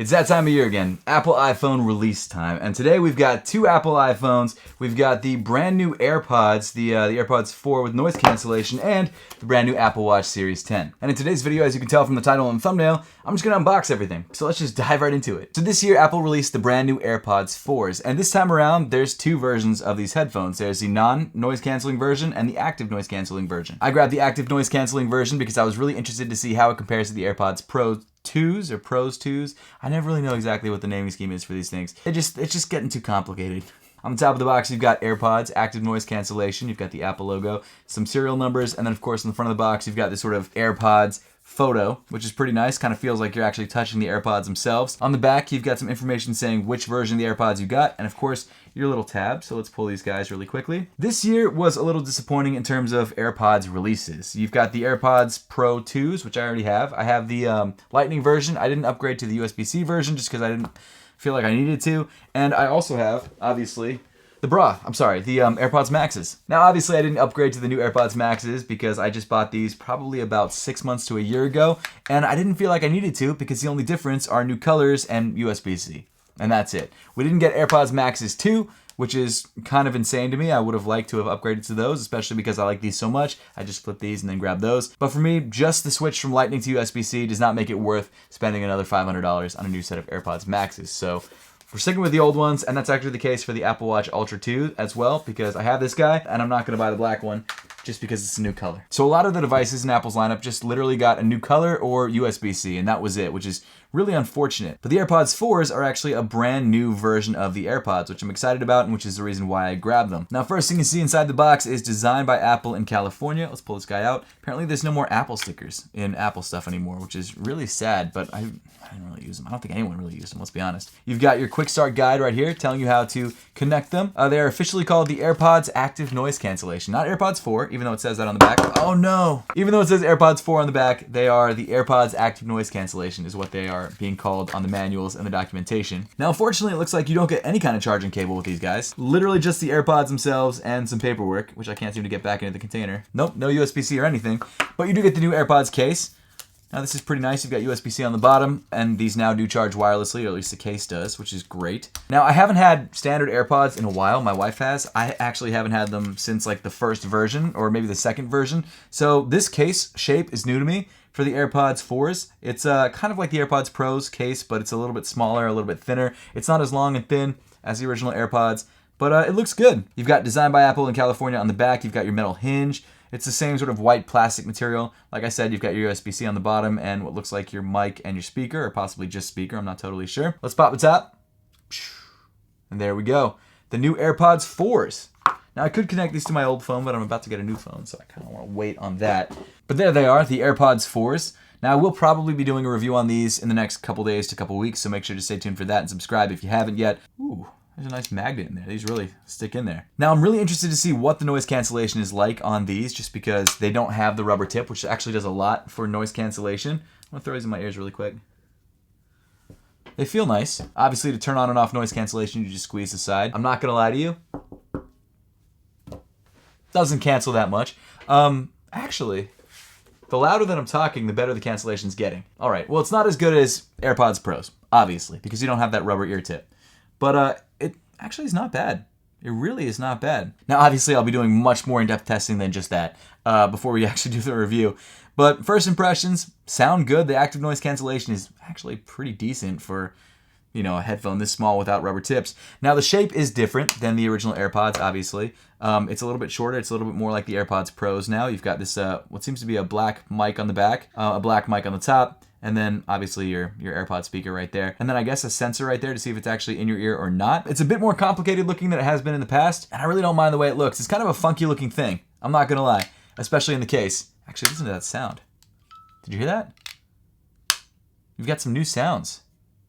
It's that time of year again, Apple iPhone release time, and today we've got two Apple iPhones. We've got the brand new AirPods, the AirPods 4 with noise cancellation, and the brand new Apple Watch Series 10. And in today's video, as you can tell from the title and thumbnail, I'm just gonna unbox everything. So let's just dive right into it. So this year, Apple released the brand new AirPods 4s, and this time around, there's two versions of these headphones. There's the non-noise canceling version and the active noise canceling version. I grabbed the active noise canceling version because I was really interested to see how it compares to the AirPods Pro 2s or Pros 2s. I never really know exactly what the naming scheme is for these things. It's just getting too complicated. On the top of the box, you've got AirPods, active noise cancellation, you've got the Apple logo, some serial numbers, and then of course in the front of the box, you've got this sort of AirPods photo, which is pretty nice. Kind of feels like you're actually touching the AirPods themselves. On the back, you've got some information saying which version of the AirPods you got, and of course, your little tab. So let's pull these guys really quickly. This year was a little disappointing in terms of AirPods releases. You've got the AirPods Pro 2s, which I already have. I have the Lightning version. I didn't upgrade to the USB-C version just because I didn't feel like I needed to. And I also have, obviously, the AirPods Maxes. Now, obviously, I didn't upgrade to the new AirPods Maxes because I just bought these probably about 6 months to a year ago, and I didn't feel like I needed to because the only difference are new colors and USB-C, and that's it. We didn't get AirPods Maxes 2, which is kind of insane to me. I would have liked to have upgraded to those, especially because I like these so much. I just flip these and then grab those. But for me, just the switch from Lightning to USB-C does not make it worth spending another $500 on a new set of AirPods Maxes. So we're sticking with the old ones, and that's actually the case for the Apple Watch Ultra 2 as well, because I have this guy, and I'm not going to buy the black one just because it's a new color. So a lot of the devices in Apple's lineup just literally got a new color or USB-C, and that was it, which is really unfortunate. But the AirPods 4s are actually a brand new version of the AirPods, which I'm excited about and which is the reason why I grabbed them. Now, first thing you see inside the box is designed by Apple in California. Let's pull this guy out. Apparently there's no more Apple stickers in Apple stuff anymore, which is really sad, but I didn't really use them. I don't think anyone really used them, let's be honest. You've got your quick start guide right here telling you how to connect them. They are officially called the AirPods Active Noise Cancellation, not AirPods 4, even though it says that on the back. Oh no! Even though it says AirPods 4 on the back, they are the AirPods Active Noise Cancellation is what they are being called on the manuals and the documentation. Now, unfortunately, it looks like you don't get any kind of charging cable with these guys. Literally just the AirPods themselves and some paperwork, which I can't seem to get back into the container. Nope, no USB-C or anything, but you do get the new AirPods case. Now this is pretty nice. You've got USB-C on the bottom, and these now do charge wirelessly, or at least the case does, which is great. Now, I haven't had standard AirPods in a while. My wife has. I actually haven't had them since like the first version, or maybe the second version. So this case shape is new to me for the AirPods 4s. It's kind of like the AirPods Pro's case, but it's a little bit smaller, a little bit thinner. It's not as long and thin as the original AirPods, but it looks good. You've got designed by Apple in California on the back. You've got your metal hinge. It's the same sort of white plastic material. Like I said, you've got your USB-C on the bottom and what looks like your mic and your speaker, or possibly just speaker. I'm not totally sure. Let's pop the top. And there we go. The new AirPods 4s. Now, I could connect these to my old phone, but I'm about to get a new phone, so I kind of want to wait on that. But there they are, the AirPods 4s. Now, I will probably be doing a review on these in the next couple days to couple weeks, so make sure to stay tuned for that and subscribe if you haven't yet. Ooh. There's a nice magnet in there. These really stick in there. Now, I'm really interested to see what the noise cancellation is like on these, just because they don't have the rubber tip, which actually does a lot for noise cancellation. I'm going to throw these in my ears really quick. They feel nice. Obviously, to turn on and off noise cancellation, you just squeeze the side. I'm not going to lie to you. Doesn't cancel that much. Actually, the louder that I'm talking, the better the cancellation's getting. All right, well, it's not as good as AirPods Pros, obviously, because you don't have that rubber ear tip. But it actually is not bad. It really is not bad. Now, obviously, I'll be doing much more in-depth testing than just that before we actually do the review. But first impressions sound good. The active noise cancellation is actually pretty decent for, you know, a headphone this small without rubber tips. Now, the shape is different than the original AirPods, obviously. It's a little bit shorter. It's a little bit more like the AirPods Pros now. You've got this, what seems to be a black mic on the back, a black mic on the top, and then obviously your AirPod speaker right there. And then I guess a sensor right there to see if it's actually in your ear or not. It's a bit more complicated looking than it has been in the past, and I really don't mind the way it looks. It's kind of a funky looking thing. I'm not gonna lie, especially in the case. Actually, listen to that sound. Did you hear that? You've got some new sounds.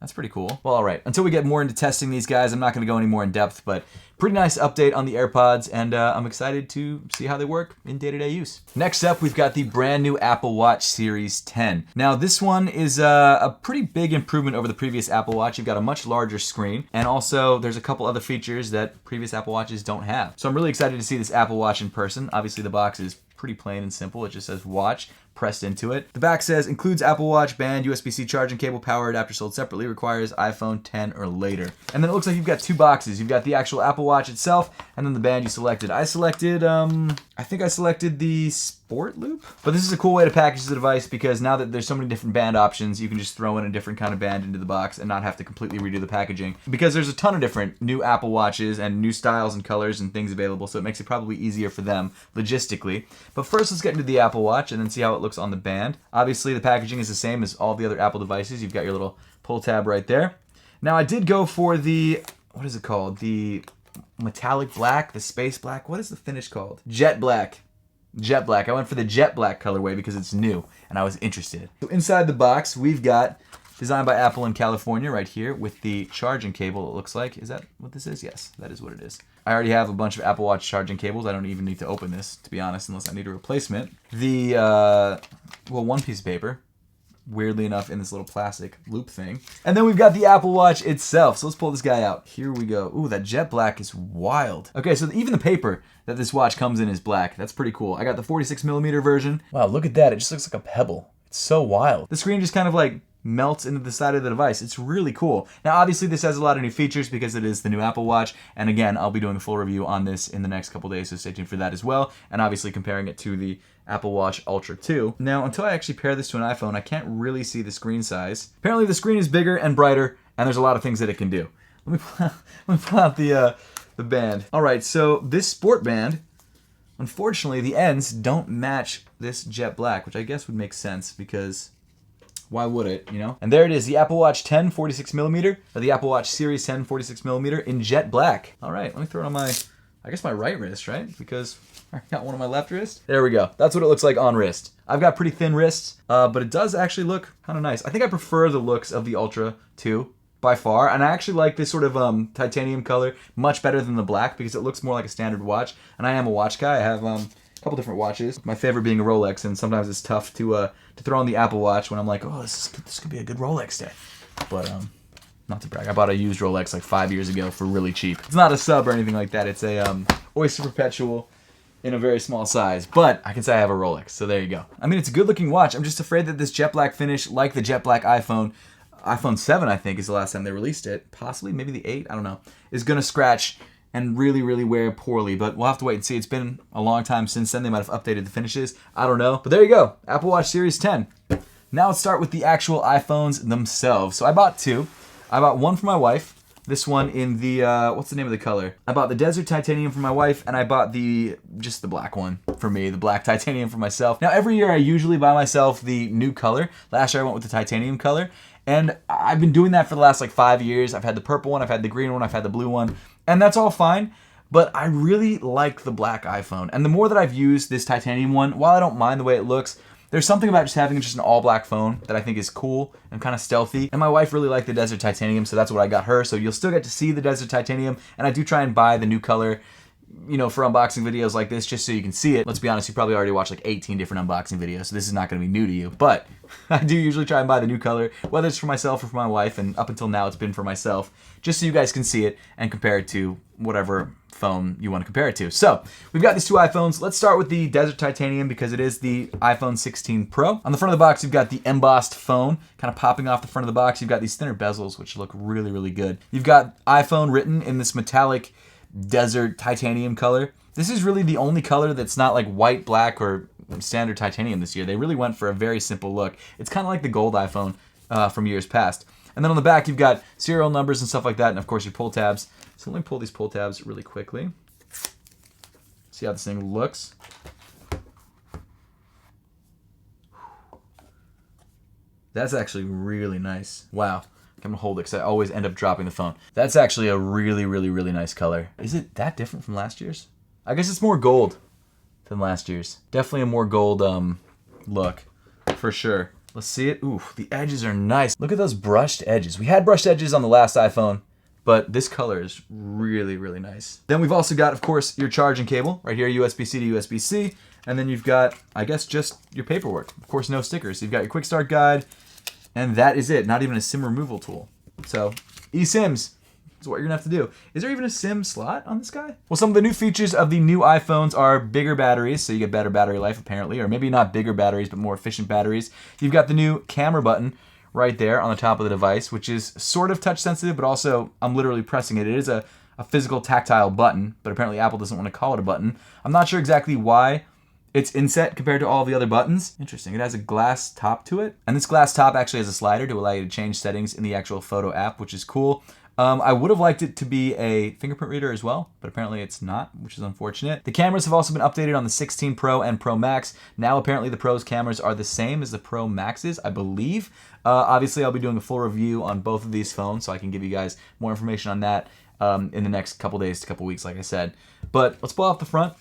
That's pretty cool. Well, all right. Until we get more into testing these guys, I'm not going to go any more in depth, but pretty nice update on the AirPods, and I'm excited to see how they work in day-to-day use. Next up, we've got the brand new Apple Watch Series 10. Now, this one is a pretty big improvement over the previous Apple Watch. You've got a much larger screen, and also there's a couple other features that previous Apple Watches don't have. So I'm really excited to see this Apple Watch in person. Obviously, the box is pretty plain and simple. It just says watch. pressed into it. The back says, includes Apple Watch band, USB-C charging cable, power adapter sold separately, requires iPhone 10 or later. And then it looks like you've got two boxes. You've got the actual Apple Watch itself, and then the band you selected. I think I selected the Sport Loop. But this is a cool way to package the device because now that there's so many different band options, you can just throw in a different kind of band into the box and not have to completely redo the packaging. Because there's a ton of different new Apple Watches and new styles and colors and things available, so it makes it probably easier for them logistically. But first, let's get into the Apple Watch and then see how it looks on the band. Obviously, the packaging is the same as all the other Apple devices. You've got your little pull tab right there. Now, I did go for the, what is it called? The metallic black, the space black. What is the finish called? Jet black. Jet black. I went for the jet black colorway because it's new and I was interested. So inside the box, we've got designed by Apple in California right here with the charging cable, it looks like. Is that what this is? Yes, that is what it is. I already have a bunch of Apple Watch charging cables. I don't even need to open this, to be honest, unless I need a replacement. The, well, one piece of paper, weirdly enough, in this little plastic loop thing. And then we've got the Apple Watch itself. So let's pull this guy out. Here we go. Ooh, that jet black is wild. Okay, so even the paper that this watch comes in is black. That's pretty cool. I got the 46mm version. Wow, look at that. It just looks like a pebble. It's so wild. The screen just kind of like melts into the side of the device. It's really cool. Now, obviously, this has a lot of new features because it is the new Apple Watch. And again, I'll be doing a full review on this in the next couple days, so stay tuned for that as well. And obviously comparing it to the Apple Watch Ultra 2. Now, until I actually pair this to an iPhone, I can't really see the screen size. Apparently, the screen is bigger and brighter, and there's a lot of things that it can do. Let me pull out the band. All right, so this sport band, unfortunately, the ends don't match this jet black, which I guess would make sense because why would it, you know? And there it is, the Apple Watch 10 46mm, or the Apple Watch Series 10 46mm in jet black. All right, let me throw it on my, I guess my right wrist, right? Because I got one on my left wrist. There we go. That's what it looks like on wrist. I've got pretty thin wrists, but it does actually look kind of nice. I think I prefer the looks of the Ultra 2 by far, and I actually like this sort of titanium color much better than the black because it looks more like a standard watch, and I am a watch guy. I have a couple different watches, my favorite being a Rolex, and sometimes it's tough to throw on the Apple Watch when I'm like, oh, this could be a good Rolex day. But not to brag, I bought a used Rolex like 5 years ago for really cheap. It's not a sub or anything like that. It's a Oyster Perpetual in a very small size, but I can say I have a Rolex, so there you go. I mean, it's a good looking watch. I'm just afraid that this jet black finish, like the jet black iPhone 7, I think, is the last time they released it, possibly, maybe the 8, I don't know, is gonna scratch and really, really wear poorly, but we'll have to wait and see. It's been a long time since then. They might have updated the finishes. I don't know, but there you go, Apple Watch Series 10. Now let's start with the actual iPhones themselves. So I bought two. I bought one for my wife. This one in the, what's the name of the color? I bought the Desert Titanium for my wife, and I bought just the black one for me, the black titanium for myself. Now, every year I usually buy myself the new color. Last year I went with the titanium color, and I've been doing that for the last like 5 years. I've had the purple one, I've had the green one, I've had the blue one, and that's all fine. But I really like the black iPhone. And the more that I've used this titanium one, while I don't mind the way it looks, there's something about just having just an all-black phone that I think is cool and kind of stealthy. And my wife really liked the Desert Titanium, so that's what I got her. So you'll still get to see the Desert Titanium, and I do try and buy the new color, you know, for unboxing videos like this, just so you can see it. Let's be honest, you probably already watched like 18 different unboxing videos, so this is not going to be new to you. But I do usually try and buy the new color, whether it's for myself or for my wife, and up until now it's been for myself, just so you guys can see it and compare it to whatever phone you want to compare it to. So we've got these two iPhones. Let's start with the Desert Titanium because it is the iPhone 16 Pro. On the front of the box, you've got the embossed phone kind of popping off the front of the box. You've got these thinner bezels, which look really, really good. You've got iPhone written in this metallic desert titanium color. This is really the only color that's not like white, black, or standard titanium this year. They really went for a very simple look. It's kind of like the gold iPhone from years past. And then on the back, you've got serial numbers and stuff like that, and of course your pull tabs. So let me pull these pull tabs really quickly. See how this thing looks. That's actually really nice. Wow. I'm gonna hold it because I always end up dropping the phone. That's actually a really, really, really nice color. Is it that different from last year's? I guess it's more gold than last year's. Definitely a more gold look, for sure. Let's see it. Ooh, the edges are nice. Look at those brushed edges. We had brushed edges on the last iPhone, but this color is really, really nice. Then we've also got, of course, your charging cable right here, USB-C to USB-C. And then you've got, I guess, just your paperwork. Of course, no stickers. You've got your quick start guide, and that is it. Not even a SIM removal tool. So, eSIMs. That's what you're gonna have to do. Is there even a SIM slot on this guy? Well, some of the new features of the new iPhones are bigger batteries, so you get better battery life apparently, or maybe not bigger batteries, but more efficient batteries. You've got the new camera button right there on the top of the device, which is sort of touch sensitive, but also I'm literally pressing it. It is a physical tactile button, but apparently Apple doesn't want to call it a button. I'm not sure exactly why it's inset compared to all the other buttons. Interesting. It has a glass top to it. And this glass top actually has a slider to allow you to change settings in the actual photo app, which is cool. I would have liked it to be a fingerprint reader as well, but apparently it's not, which is unfortunate. The cameras have also been updated on the 16 Pro and Pro Max. Now apparently the Pro's cameras are the same as the Pro Max's, I believe. Obviously I'll be doing a full review on both of these phones, so I can give you guys more information on that in the next couple days to couple weeks, like I said. But let's pull off the front.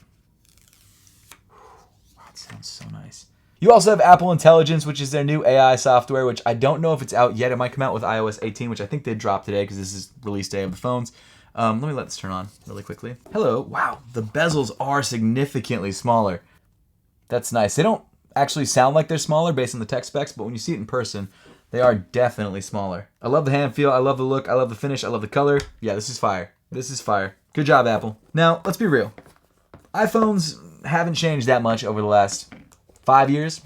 Wow, it sounds so nice. You also have Apple Intelligence, which is their new AI software, which I don't know if it's out yet. It might come out with iOS 18, which I think they dropped today because this is release day of the phones. Let me let this turn on really quickly. Hello. Wow, the bezels are significantly smaller. That's nice. They don't actually sound like they're smaller based on the tech specs, but when you see it in person, they are definitely smaller. I love the hand feel. I love the look. I love the finish. I love the color. Yeah, this is fire. This is fire. Good job, Apple. Now, let's be real. iPhones haven't changed that much over the last 5 years,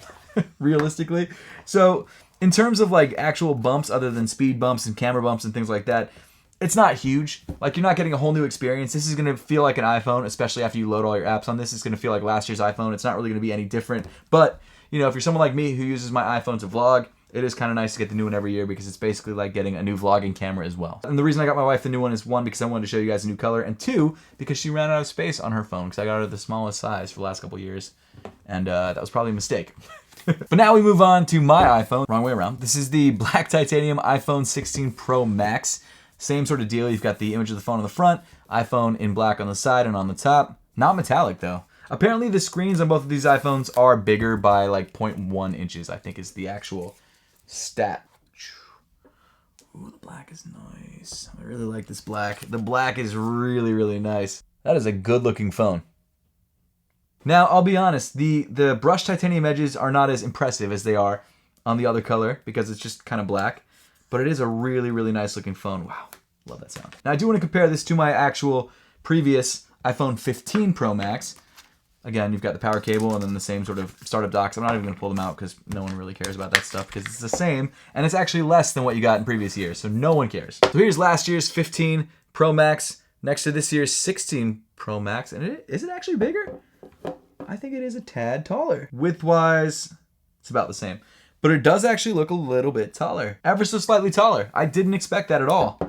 realistically. So in terms of like actual bumps other than speed bumps and camera bumps and things like that, it's not huge. Like, you're not getting a whole new experience. This is going to feel like an iPhone, especially after you load all your apps on this. It's going to feel like last year's iPhone. It's not really going to be any different. But, you know, if you're someone like me who uses my iPhone to vlog, it is kind of nice to get the new one every year because it's basically like getting a new vlogging camera as well. And the reason I got my wife the new one is, one, because I wanted to show you guys a new color, and two, because she ran out of space on her phone because I got her the smallest size for the last couple years. And that was probably a mistake. But now we move on to my iPhone. Wrong way around. This is the black titanium iPhone 16 Pro Max. Same sort of deal. You've got the image of the phone on the front, iPhone in black on the side and on the top. Not metallic though. Apparently the screens on both of these iPhones are bigger by like 0.1 inches, I think is the actual stat. Ooh, the black is nice. I really like this black. The black is really, really nice. That is a good looking phone. Now, I'll be honest, the brushed titanium edges are not as impressive as they are on the other color because it's just kind of black, but it is a really, really nice looking phone. Wow, love that sound. Now, I do want to compare this to my actual previous iPhone 15 Pro Max. Again, you've got the power cable and then the same sort of startup docks. I'm not even going to pull them out because no one really cares about that stuff because it's the same, and it's actually less than what you got in previous years, so no one cares. So here's last year's 15 Pro Max next to this year's 16 Pro Max, and is it actually bigger? I think it is a tad taller. Width-wise, it's about the same. But it does actually look a little bit taller. Ever so slightly taller. I didn't expect that at all.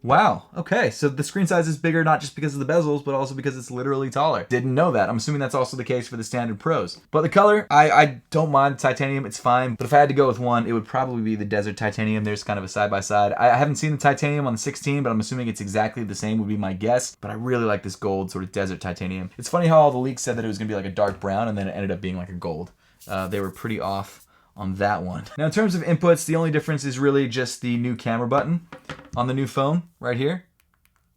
Wow, okay, so the screen size is bigger not just because of the bezels, but also because it's literally taller. Didn't know that. I'm assuming that's also the case for the standard Pros. But the color, I don't mind the titanium, it's fine. But if I had to go with one, it would probably be the desert titanium. There's kind of a side-by-side. I haven't seen the titanium on the 16, but I'm assuming it's exactly the same would be my guess. But I really like this gold sort of desert titanium. It's funny how all the leaks said that it was gonna be like a dark brown, and then it ended up being like a gold. They were pretty off on that one. Now in terms of inputs, the only difference is really just the new camera button on the new phone right here.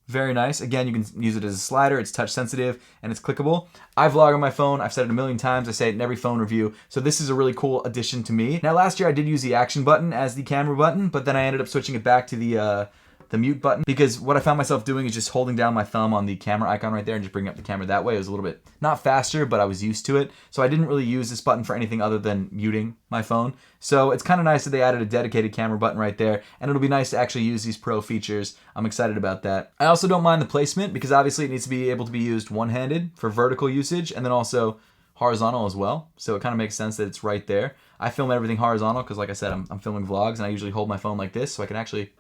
Very nice. Again, you can use it as a slider. It's touch sensitive and it's clickable. I vlog on my phone. I've said it a million times. I say it in every phone review. So this is a really cool addition to me. Now last year I did use the action button as the camera button, but then I ended up switching it back to the mute button because what I found myself doing is just holding down my thumb on the camera icon right there and just bringing up the camera that way. It was a little bit, not faster, but I was used to it. So I didn't really use this button for anything other than muting my phone. So it's kind of nice that they added a dedicated camera button right there, and it'll be nice to actually use these Pro features. I'm excited about that. I also don't mind the placement because obviously it needs to be able to be used one-handed for vertical usage and then also horizontal as well. So it kind of makes sense that it's right there. I film everything horizontal because like I said, I'm filming vlogs and I usually hold my phone like this so I can actually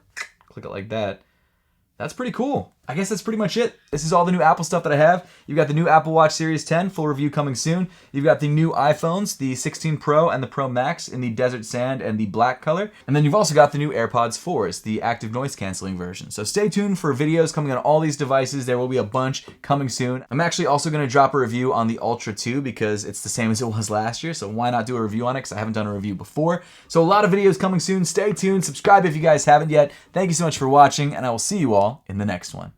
click it like that. That's pretty cool. I guess that's pretty much it. This is all the new Apple stuff that I have. You've got the new Apple Watch Series 10, full review coming soon. You've got the new iPhones, the 16 Pro and the Pro Max in the desert sand and the black color. And then you've also got the new AirPods 4s, the active noise canceling version. So stay tuned for videos coming on all these devices. There will be a bunch coming soon. I'm actually also going to drop a review on the Ultra 2 because it's the same as it was last year. So why not do a review on it because I haven't done a review before. So a lot of videos coming soon. Stay tuned. Subscribe if you guys haven't yet. Thank you so much for watching and I will see you all in the next one.